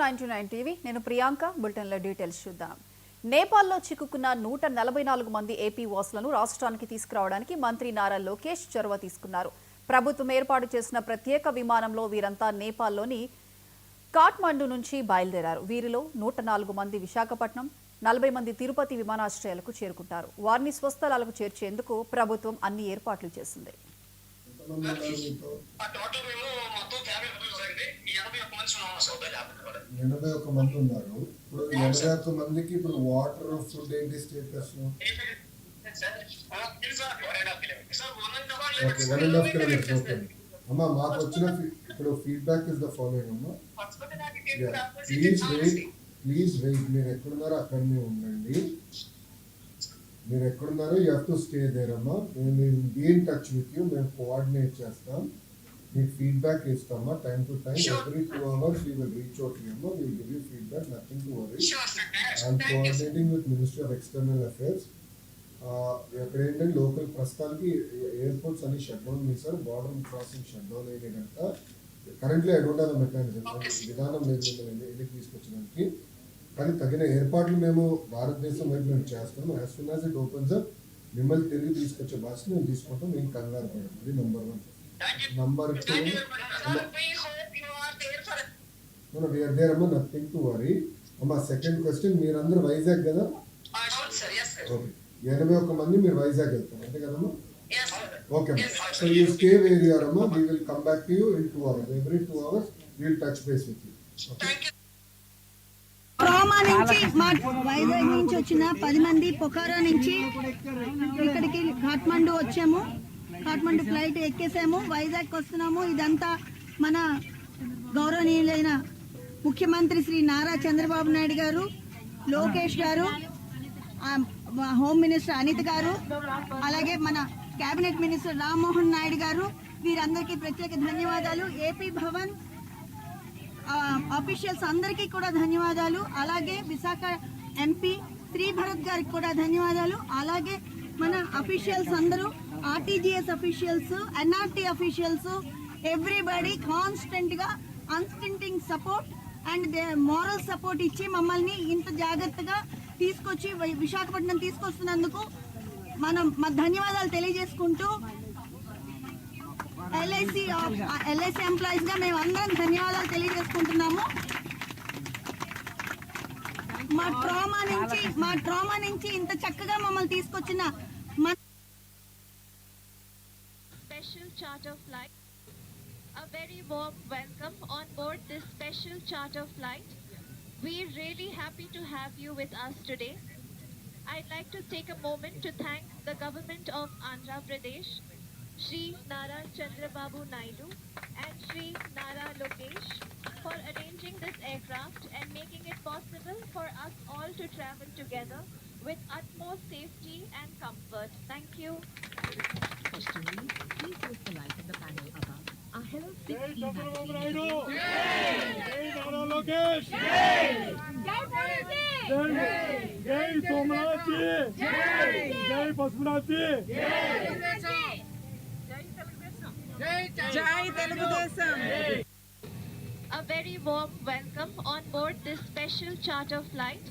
929 TV నేను Priyanka బులెటిన్ల details చూద్దాం. నేపాల్లో చిక్కుకున్న 144 మంది ఏపీ వాసులను రాష్ట్రానికి తీసుకురావడానికి మంత్రి నారా లోకేష్ చొరవ తీసుకున్నారు. ప్రభుత్వం ఏర్పాటు చేసిన ప్రత్యేక విమానంలో వీరంతా నేపాల్లోని కాఠ్మండు నుంచి బయలుదేరారు. వీరిలో 104 మంది విశాఖపట్నం, 40 మంది తిరుపతి విమానాశ్రయాలకు చేరుకుంటారు. వారిని స్వస్థలాలకు చేర్చేందుకు ప్రభుత్వం అన్ని ఏర్పాట్లు చేసింది. 81 మంది ఉన్నారు. ఇప్పుడు 81 మందికి ఇప్పుడు వాటర్ ఫుడ్ ఏంటి స్టేటస్? Okay, 1.5 kilometres. ఓకే అమ్మా, మాకు వచ్చిన ఇప్పుడు ఫీడ్బ్యాక్ ఇస్ ద ఫాలోయింగ్ అమ్మా. Please wait. మీరు ఎక్కడున్నారో అక్కడనే ఉండండి. మీరు ఎక్కడున్నారో you have to stay there అమ్మా. మేము be in touch with you. మేము కోఆర్డినేట్ చేస్తాం, మీకు ఫీడ్బ్యాక్ ఇస్తామా time to time. Every 2 hours we will reach out to you. We will give you feedback, nothing to worry. I am coordinating with Ministry of External Affairs. ఎక్కడ ఏంటంటే local ప్రస్తుతానికి airports అన్ని shut down చేశారు. Border crossing shut down అయినాయి కనుక currently I don't have a mechanism, విధానం లేదు మిమ్మల్ని ఎందుకు తీసుకొచ్చడానికి. కానీ తగిన ఏర్పాట్లు మేము భారతదేశం వైపు మేము చేస్తాం. As soon as it opens up మిమ్మల్ని తిరిగి తీసుకొచ్చే బాధ్యత మేము తీసుకుంటాం. మేము కంగారు పడడం, అది number 1. Number 2, no, we are there amma, nothing to worry. Amma, second question, మీరందరూ వైజాగ్ కదా? ఓకే, 81 మంది మీరు వైజాగ్ వెళ్తారు అంతే కదమ్మా? Okay, so you stay where you are అమ్మా. we will come back to you in 2 hours. Every 2 hours we will touch base with you. Okay. Trauma నుంచి మా వైజాగ్ నుంచి వచ్చిన 10 మంది పొఖారా నుంచి ఇక్కడికి కాఠ్మండు వచ్చాము. కాఠ్మండు ఫ్లైట్ ఎక్కేసాము, వైజాగ్ వస్తున్నాము. ఇదంతా మన గౌరవనీయులైన ముఖ్యమంత్రి శ్రీ నారా చంద్రబాబు నాయుడు గారు, లోకేష్ గారు, హోమ్ మినిస్టర్ అనిత్ గారు, అలాగే మన కేబినెట్ మినిస్టర్ రామ్మోహన్ నాయుడు గారు, వీరందరికీ ప్రత్యేక ధన్యవాదాలు. ఏపీ భవన్ ఆఫీషియల్స్ అందరికీ కూడా ధన్యవాదాలు. అలాగే విశాఖ ఎంపీ శ్రీ భరత్ గారికి కూడా ధన్యవాదాలు. అలాగే మన అఫీషియల్స్ అందరూ, RTGS officials, NRT officials, everybody constant గా unstinting support and moral support ఇచ్చి మమ్మల్ని ఇంత జాగ్రత్తగా తీసుకొచ్చి విశాఖపట్నం తీసుకొస్తున్నందుకు మనం ధన్యవాదాలు తెలియజేసుకుంటూ ఎల్ఐసి ఎంప్లాయీస్ గా మేము అందరం ధన్యవాదాలు తెలియజేసుకుంటున్నాము. మా ట్రామా నుంచి ఇంత చక్కగా మమ్మల్ని తీసుకొచ్చిన special charter flight. A very warm welcome on board this special charter flight. We're really happy to have you with us today. I'd like to take a moment to thank the government of Andhra Pradesh, Shri Nara Chandrababu Naidu and Shri Nara Lokesh for arranging this aircraft and making it possible for us all to travel together with utmost safety and comfort. Thank you. Questioning, please use the light in the panel above. Our Hello 6E magazine. Jai Nara Lokesh! Jai Somnath ji! Jai Pasupanath ji! జై Telugu Desam. A very warm welcome on board this special charter flight.